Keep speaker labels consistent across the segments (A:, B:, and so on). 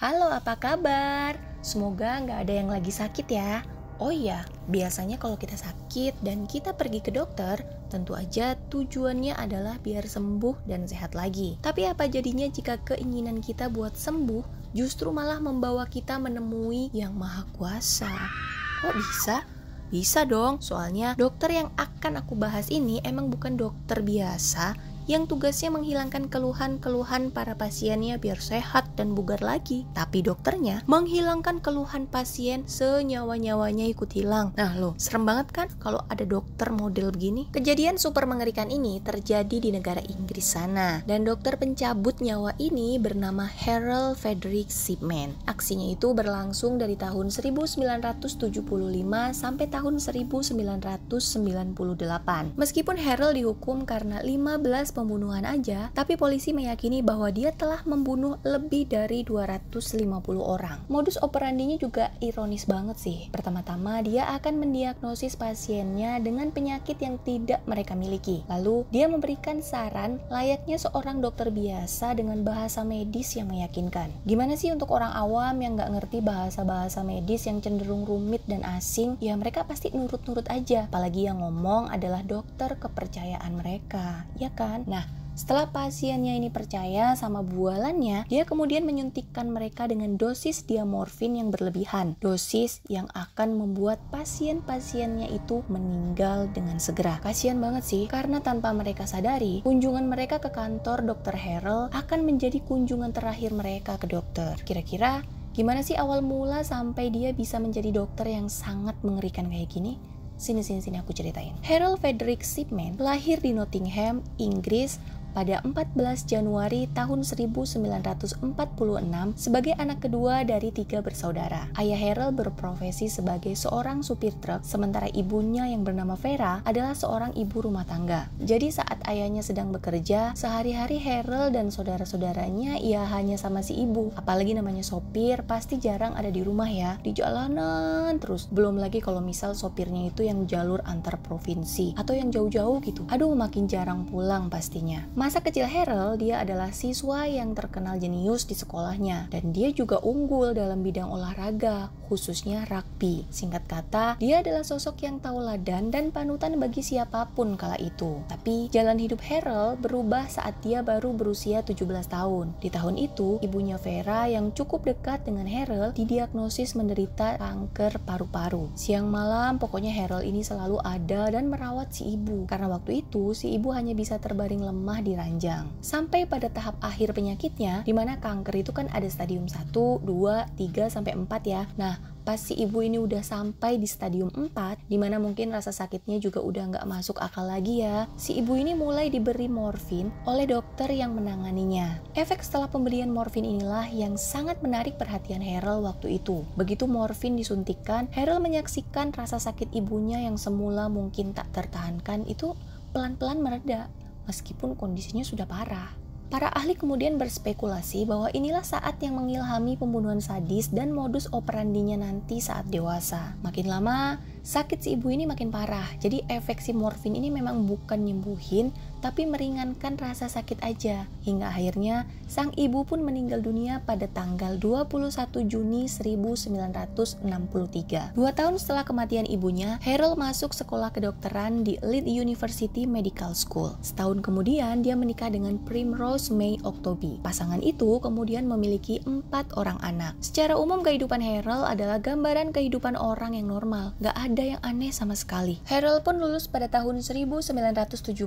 A: Halo, apa kabar? Semoga nggak ada yang lagi sakit ya. Oh iya, biasanya kalau kita sakit dan kita pergi ke dokter, tentu aja tujuannya adalah biar sembuh dan sehat lagi. Tapi apa jadinya jika keinginan kita buat sembuh justru malah membawa kita menemui Yang Maha Kuasa? Kok bisa? Bisa dong, soalnya dokter yang akan aku bahas ini emang bukan dokter biasa yang tugasnya menghilangkan keluhan-keluhan para pasiennya biar sehat dan bugar lagi. Tapi dokternya menghilangkan keluhan pasien senyawa-nyawanya ikut hilang. Nah loh, serem banget kan kalau ada dokter model begini? Kejadian super mengerikan ini terjadi di negara Inggris sana. Dan dokter pencabut nyawa ini bernama Harold Frederick Shipman. Aksinya itu berlangsung dari tahun 1975 sampai tahun 1998. Meskipun Harold dihukum karena 15 pembunuhan aja, tapi polisi meyakini bahwa dia telah membunuh lebih dari 250 orang. Modus operandinya juga ironis banget sih. Pertama-tama dia akan mendiagnosis pasiennya dengan penyakit yang tidak mereka miliki. Lalu dia memberikan saran layaknya seorang dokter biasa dengan bahasa medis yang meyakinkan. Gimana sih untuk orang awam yang nggak ngerti bahasa-bahasa medis yang cenderung rumit dan asing? Ya mereka pasti nurut-nurut aja. Apalagi yang ngomong adalah dokter kepercayaan mereka, ya kan? Nah, setelah pasiennya ini percaya sama bualannya, dia kemudian menyuntikkan mereka dengan dosis diamorfin yang berlebihan. Dosis yang akan membuat pasien-pasiennya itu meninggal dengan segera. Kasian banget sih, karena tanpa mereka sadari, kunjungan mereka ke kantor Dr. Harold akan menjadi kunjungan terakhir mereka ke dokter. Kira-kira gimana sih awal mula sampai dia bisa menjadi dokter yang sangat mengerikan kayak gini? Sini aku ceritain. Harold Frederick Shipman lahir di Nottingham, Inggris pada 14 Januari tahun 1946 sebagai anak kedua dari 3 bersaudara. Ayah Harold berprofesi sebagai seorang supir truk, sementara ibunya yang bernama Vera adalah seorang ibu rumah tangga. Jadi saat ayahnya sedang bekerja, sehari-hari Harold dan saudara-saudaranya ia hanya sama si ibu. Apalagi namanya sopir, pasti jarang ada di rumah ya, di jalanan terus. Belum lagi kalau misal sopirnya itu yang jalur antar provinsi atau yang jauh-jauh gitu. Aduh, makin jarang pulang pastinya. Masa kecil Harold, dia adalah siswa yang terkenal jenius di sekolahnya dan dia juga unggul dalam bidang olahraga, khususnya rugby. Singkat kata, dia adalah sosok yang tauladan dan panutan bagi siapapun kala itu. Tapi jalan hidup Harold berubah saat dia baru berusia 17 tahun. Di tahun itu, ibunya Vera yang cukup dekat dengan Harold didiagnosis menderita kanker paru-paru. Siang malam, pokoknya Harold ini selalu ada dan merawat si ibu. Karena waktu itu, si ibu hanya bisa terbaring lemah di ranjang. Sampai pada tahap akhir penyakitnya, di mana kanker itu kan ada stadium 1, 2, 3, sampai 4 ya. Nah, pas si ibu ini udah sampai di stadium 4, dimana mungkin rasa sakitnya juga udah nggak masuk akal lagi ya, si ibu ini mulai diberi morfin oleh dokter yang menanganinya. Efek setelah pemberian morfin inilah yang sangat menarik perhatian Harold waktu itu. Begitu morfin disuntikkan, Harold menyaksikan rasa sakit ibunya yang semula mungkin tak tertahankan itu pelan-pelan mereda, meskipun kondisinya sudah parah. Para ahli kemudian berspekulasi bahwa inilah saat yang mengilhami pembunuhan sadis dan modus operandinya nanti saat dewasa. Makin lama, sakit si ibu ini makin parah. Jadi efek si morfin ini memang bukan nyembuhin, tapi meringankan rasa sakit aja. Hingga akhirnya, sang ibu pun meninggal dunia pada tanggal 21 Juni 1963. 2 tahun setelah kematian ibunya, Harold masuk sekolah kedokteran di Leeds University Medical School. Setahun kemudian, dia menikah dengan Primrose May Octoby. Pasangan itu kemudian memiliki 4 orang anak. Secara umum, kehidupan Harold adalah gambaran kehidupan orang yang normal. Gak ada yang aneh sama sekali. Harold pun lulus pada tahun 1970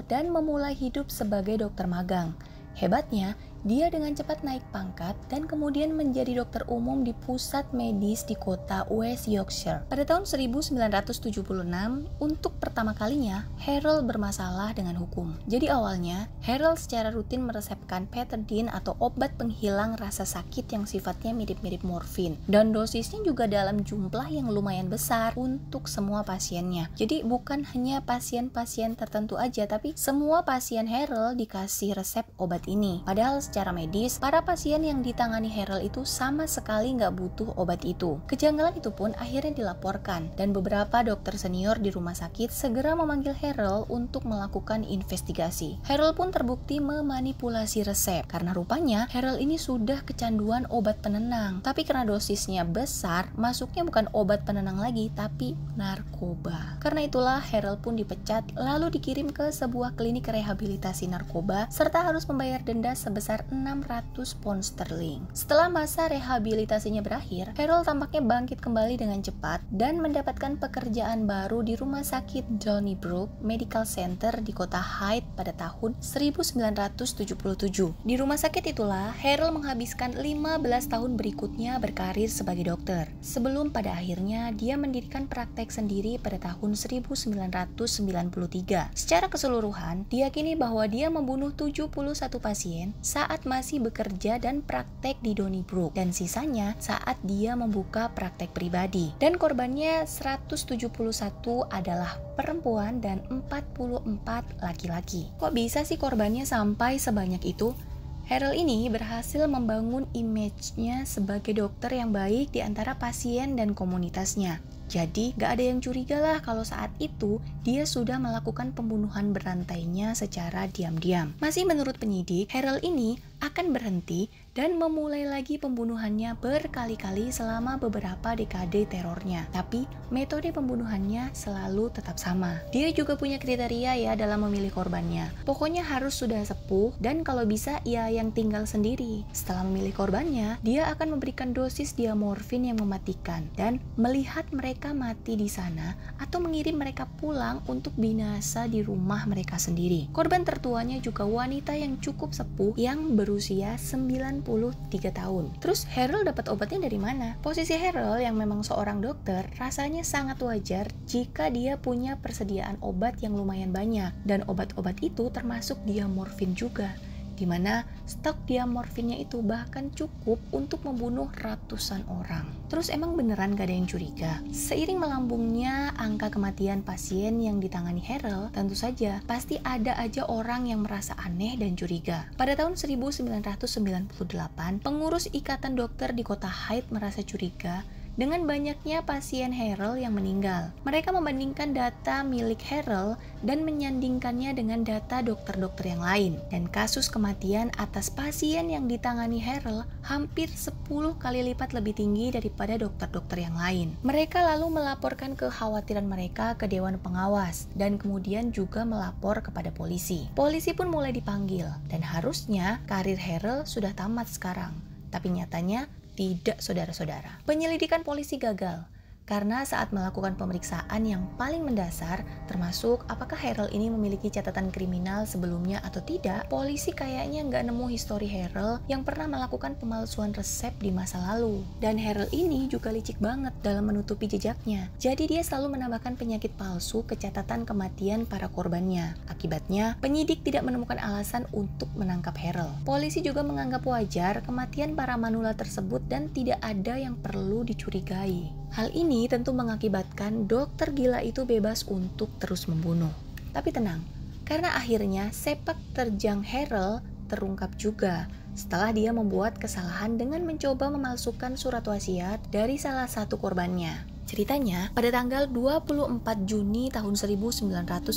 A: dan memulai hidup sebagai dokter magang. Hebatnya, dia dengan cepat naik pangkat dan kemudian menjadi dokter umum di pusat medis di kota West Yorkshire. Pada tahun 1976, untuk pertama kalinya, Harold bermasalah dengan hukum. Jadi awalnya, Harold secara rutin meresepkan Petadine atau obat penghilang rasa sakit yang sifatnya mirip-mirip morfin. Dan dosisnya juga dalam jumlah yang lumayan besar untuk semua pasiennya. Jadi bukan hanya pasien-pasien tertentu aja, tapi semua pasien Harold dikasih resep obat ini. Padahal secara medis, para pasien yang ditangani Harold itu sama sekali nggak butuh obat itu. Kejanggalan itu pun akhirnya dilaporkan, dan beberapa dokter senior di rumah sakit segera memanggil Harold untuk melakukan investigasi. Harold pun terbukti memanipulasi resep, karena rupanya Harold ini sudah kecanduan obat penenang. Tapi karena dosisnya besar, masuknya bukan obat penenang lagi, tapi narkoba. Karena itulah Harold pun dipecat, lalu dikirim ke sebuah klinik rehabilitasi narkoba, serta harus membayar denda sebesar 600 pound sterling. Setelah masa rehabilitasinya berakhir, Harold tampaknya bangkit kembali dengan cepat dan mendapatkan pekerjaan baru di rumah sakit Donnybrook Medical Center di kota Hyde pada tahun 1977. Di rumah sakit itulah Harold menghabiskan 15 tahun berikutnya berkarir sebagai dokter, sebelum pada akhirnya dia mendirikan praktek sendiri pada tahun 1993. Secara keseluruhan, diyakini bahwa dia membunuh 71 pasien saat masih bekerja dan praktek di Donnybrook, dan sisanya saat dia membuka praktek pribadi. Dan korbannya 171 adalah perempuan dan 44 laki-laki. Kok bisa sih korbannya sampai sebanyak itu? Harold ini berhasil membangun image-nya sebagai dokter yang baik di antara pasien dan komunitasnya. Jadi, gak ada yang curiga lah kalau saat itu dia sudah melakukan pembunuhan berantainya secara diam-diam. Masih menurut penyidik, Harold ini akan berhenti dan memulai lagi pembunuhannya berkali-kali selama beberapa dekade terornya. Tapi, metode pembunuhannya selalu tetap sama. Dia juga punya kriteria ya dalam memilih korbannya. Pokoknya harus sudah sepuh dan kalau bisa ia yang tinggal sendiri. Setelah memilih korbannya, dia akan memberikan dosis diamorfin yang mematikan dan melihat mereka mati di sana atau mengirim mereka pulang untuk binasa di rumah mereka sendiri. Korban tertuanya juga wanita yang cukup sepuh yang berusia 93 tahun. Terus Harold dapat obatnya dari mana? Posisi Harold yang memang seorang dokter rasanya sangat wajar jika dia punya persediaan obat yang lumayan banyak, dan obat-obat itu termasuk diamorfin juga, di mana stok diamorfinnya itu bahkan cukup untuk membunuh ratusan orang. Terus emang beneran gak ada yang curiga? Seiring melambungnya angka kematian pasien yang ditangani Harold, tentu saja pasti ada aja orang yang merasa aneh dan curiga. Pada tahun 1998, pengurus ikatan dokter di kota Hyde merasa curiga dengan banyaknya pasien Harold yang meninggal. Mereka membandingkan data milik Harold dan menyandingkannya dengan data dokter-dokter yang lain. Dan kasus kematian atas pasien yang ditangani Harold hampir 10 kali lipat lebih tinggi daripada dokter-dokter yang lain. Mereka lalu melaporkan kekhawatiran mereka ke Dewan Pengawas dan kemudian juga melapor kepada polisi. Polisi pun mulai dipanggil dan harusnya karir Harold sudah tamat sekarang. Tapi nyatanya tidak, saudara-saudara. Penyelidikan polisi gagal karena saat melakukan pemeriksaan yang paling mendasar, termasuk apakah Harold ini memiliki catatan kriminal sebelumnya atau tidak, polisi kayaknya nggak nemu histori Harold yang pernah melakukan pemalsuan resep di masa lalu. Dan Harold ini juga licik banget dalam menutupi jejaknya. Jadi dia selalu menambahkan penyakit palsu ke catatan kematian para korbannya. Akibatnya, penyidik tidak menemukan alasan untuk menangkap Harold. Polisi juga menganggap wajar kematian para manula tersebut dan tidak ada yang perlu dicurigai. Hal ini tentu mengakibatkan dokter gila itu bebas untuk terus membunuh. Tapi tenang, karena akhirnya sepak terjang Harold terungkap juga setelah dia membuat kesalahan dengan mencoba memalsukan surat wasiat dari salah satu korbannya. Ceritanya, pada tanggal 24 Juni tahun 1998,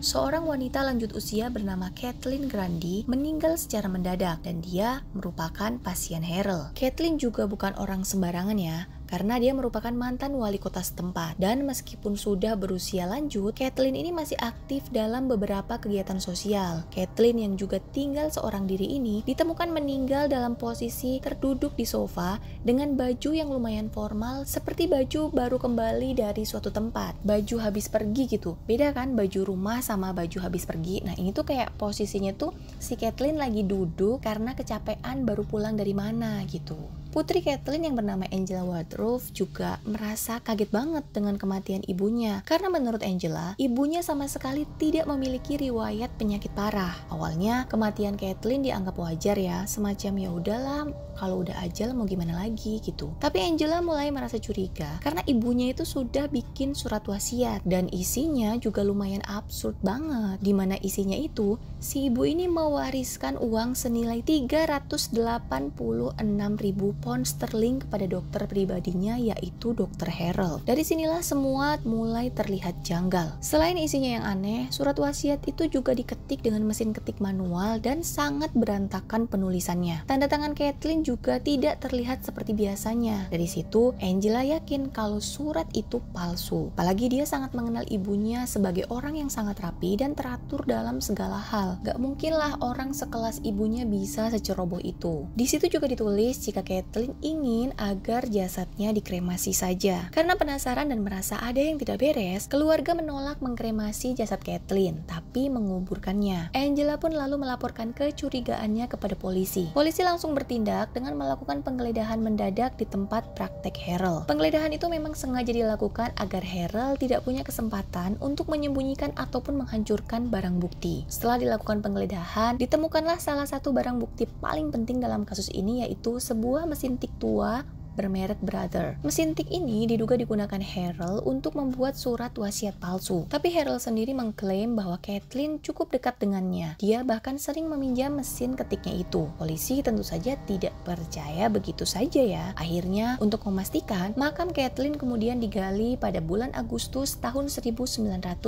A: seorang wanita lanjut usia bernama Kathleen Grundy meninggal secara mendadak dan dia merupakan pasien Harold. Kathleen juga bukan orang sembarangan ya, karena dia merupakan mantan wali kota setempat. Dan meskipun sudah berusia lanjut, Kathleen ini masih aktif dalam beberapa kegiatan sosial. Kathleen yang juga tinggal seorang diri ini ditemukan meninggal dalam posisi terduduk di sofa dengan baju yang lumayan formal seperti baju baru kembali dari suatu tempat. Baju habis pergi gitu. Beda kan baju rumah sama baju habis pergi. Nah ini tuh kayak posisinya tuh si Kathleen lagi duduk karena kecapean baru pulang dari mana gitu. Putri Kathleen yang bernama Angela Woodruff juga merasa kaget banget dengan kematian ibunya. Karena menurut Angela, ibunya sama sekali tidak memiliki riwayat penyakit parah. Awalnya, kematian Kathleen dianggap wajar ya, semacam ya udahlah, kalau udah ajal mau gimana lagi gitu. Tapi Angela mulai merasa curiga karena ibunya itu sudah bikin surat wasiat dan isinya juga lumayan absurd banget. Dimana isinya itu, si ibu ini mewariskan uang senilai 386.000 pound sterling kepada dokter pribadinya, yaitu Dr. Harold. Dari sinilah semua mulai terlihat janggal. Selain isinya yang aneh, surat wasiat itu juga diketik dengan mesin ketik manual dan sangat berantakan penulisannya. Tanda tangan Kathleen juga tidak terlihat seperti biasanya. Dari situ, Angela yakin kalau surat itu palsu. Apalagi dia sangat mengenal ibunya sebagai orang yang sangat rapi dan teratur dalam segala hal. Gak mungkinlah orang sekelas ibunya bisa seceroboh itu. Di situ juga ditulis jika Kathleen ingin agar jasadnya dikremasi saja. Karena penasaran dan merasa ada yang tidak beres, keluarga menolak mengkremasi jasad Kathleen, tapi menguburkannya. Angela pun lalu melaporkan kecurigaannya kepada polisi. Polisi langsung bertindak dengan melakukan penggeledahan mendadak di tempat praktek Harold. Penggeledahan itu memang sengaja dilakukan agar Harold tidak punya kesempatan untuk menyembunyikan ataupun menghancurkan barang bukti. Setelah dilakukan penggeledahan, ditemukanlah salah satu barang bukti paling penting dalam kasus ini, yaitu sebuah mesin tik tua bermerek Brother. Mesin tik ini diduga digunakan Harold untuk membuat surat wasiat palsu. Tapi Harold sendiri mengklaim bahwa Kathleen cukup dekat dengannya. Dia bahkan sering meminjam mesin ketiknya itu. Polisi tentu saja tidak percaya begitu saja ya. Akhirnya, untuk memastikan, makam Kathleen kemudian digali pada bulan Agustus tahun 1998.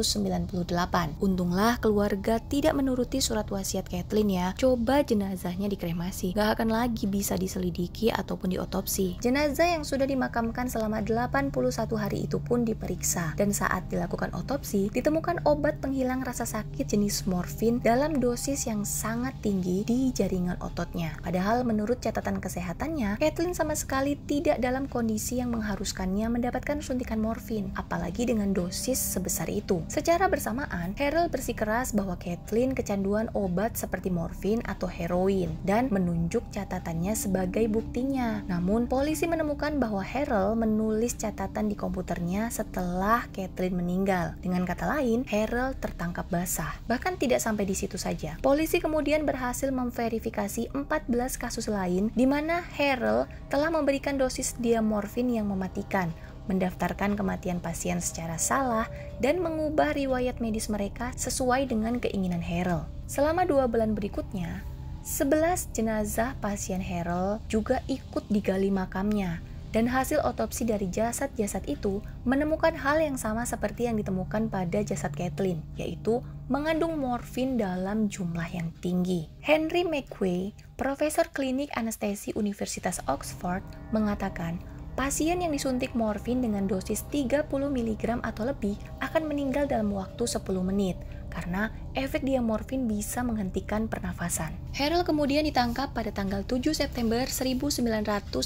A: Untunglah keluarga tidak menuruti surat wasiat Kathleen ya. Coba jenazahnya dikremasi, gak akan lagi bisa diselidiki ataupun diotopsi. Jenazah yang sudah dimakamkan selama 81 hari itu pun diperiksa, dan saat dilakukan otopsi, ditemukan obat penghilang rasa sakit jenis morfin dalam dosis yang sangat tinggi di jaringan ototnya. Padahal menurut catatan kesehatannya, Kathleen sama sekali tidak dalam kondisi yang mengharuskannya mendapatkan suntikan morfin, apalagi dengan dosis sebesar itu. Secara bersamaan, Harold bersikeras bahwa Kathleen kecanduan obat seperti morfin atau heroin, dan menunjuk catatannya sebagai buktinya. Namun, polisi menemukan bahwa Harold menulis catatan di komputernya setelah Kathleen meninggal. Dengan kata lain, Harold tertangkap basah. Bahkan tidak sampai di situ saja. Polisi kemudian berhasil memverifikasi 14 kasus lain di mana Harold telah memberikan dosis diamorfin yang mematikan, mendaftarkan kematian pasien secara salah, dan mengubah riwayat medis mereka sesuai dengan keinginan Harold. Selama 2 bulan berikutnya, 11 jenazah pasien Harold juga ikut digali makamnya, dan hasil otopsi dari jasad-jasad itu menemukan hal yang sama seperti yang ditemukan pada jasad Kathleen, yaitu mengandung morfin dalam jumlah yang tinggi. Henry McQuay, profesor klinik anestesi Universitas Oxford, mengatakan pasien yang disuntik morfin dengan dosis 30 mg atau lebih akan meninggal dalam waktu 10 menit karena efek diamorfin bisa menghentikan pernafasan. Harold kemudian ditangkap pada tanggal 7 September 1998.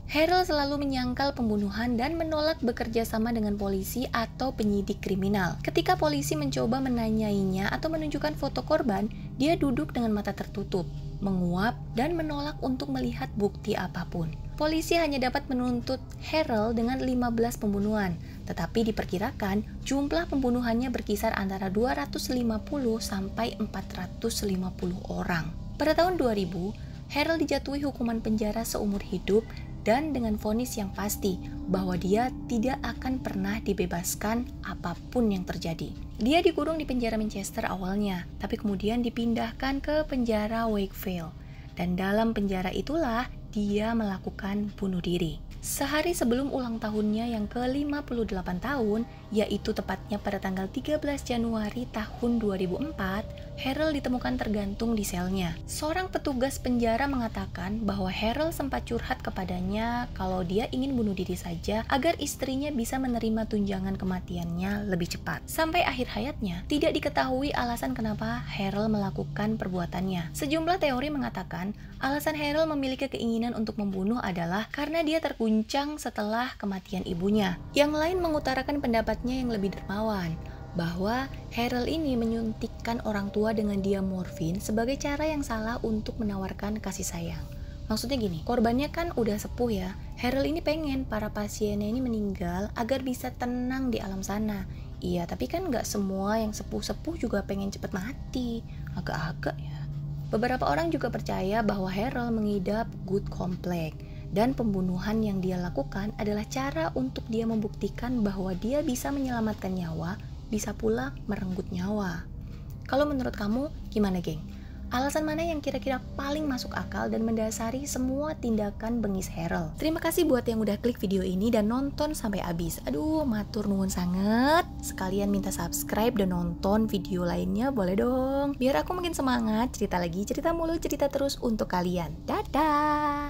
A: Harold selalu menyangkal pembunuhan dan menolak bekerja sama dengan polisi atau penyidik kriminal. Ketika polisi mencoba menanyainya atau menunjukkan foto korban, dia duduk dengan mata tertutup, menguap, dan menolak untuk melihat bukti apapun. Polisi hanya dapat menuntut Harold dengan 15 pembunuhan, tetapi diperkirakan jumlah pembunuhannya berkisar antara 250 sampai 450 orang. Pada tahun 2000, Harold dijatuhi hukuman penjara seumur hidup dan dengan vonis yang pasti bahwa dia tidak akan pernah dibebaskan apapun yang terjadi. Dia dikurung di penjara Manchester awalnya, tapi kemudian dipindahkan ke penjara Wakefield, dan dalam penjara itulah dia melakukan bunuh diri. Sehari sebelum ulang tahunnya yang ke-58 tahun, yaitu tepatnya pada tanggal 13 Januari tahun 2004, Harold ditemukan tergantung di selnya. Seorang petugas penjara mengatakan bahwa Harold sempat curhat kepadanya kalau dia ingin bunuh diri saja agar istrinya bisa menerima tunjangan kematiannya lebih cepat. Sampai akhir hayatnya, tidak diketahui alasan kenapa Harold melakukan perbuatannya. Sejumlah teori mengatakan alasan Harold memiliki keinginan untuk membunuh adalah karena dia terguncang setelah kematian ibunya. Yang lain mengutarakan pendapatnya yang lebih dermawan, bahwa Harold ini menyuntikkan orang tua dengan diamorfin sebagai cara yang salah untuk menawarkan kasih sayang. Maksudnya gini, korbannya kan udah sepuh ya. Harold ini pengen para pasiennya ini meninggal agar bisa tenang di alam sana. Iya, tapi kan nggak semua yang sepuh-sepuh juga pengen cepet mati. Agak-agak ya. Beberapa orang juga percaya bahwa Harold mengidap good complex. Dan pembunuhan yang dia lakukan adalah cara untuk dia membuktikan bahwa dia bisa menyelamatkan nyawa, bisa pula merenggut nyawa. Kalau menurut kamu, gimana geng? Alasan mana yang kira-kira paling masuk akal dan mendasari semua tindakan bengis Harold? Terima kasih buat yang udah klik video ini dan nonton sampai habis. Aduh, matur nuwun sangat. Sekalian minta subscribe dan nonton video lainnya boleh dong. Biar aku makin semangat cerita lagi, cerita mulu, cerita terus untuk kalian. Dadah!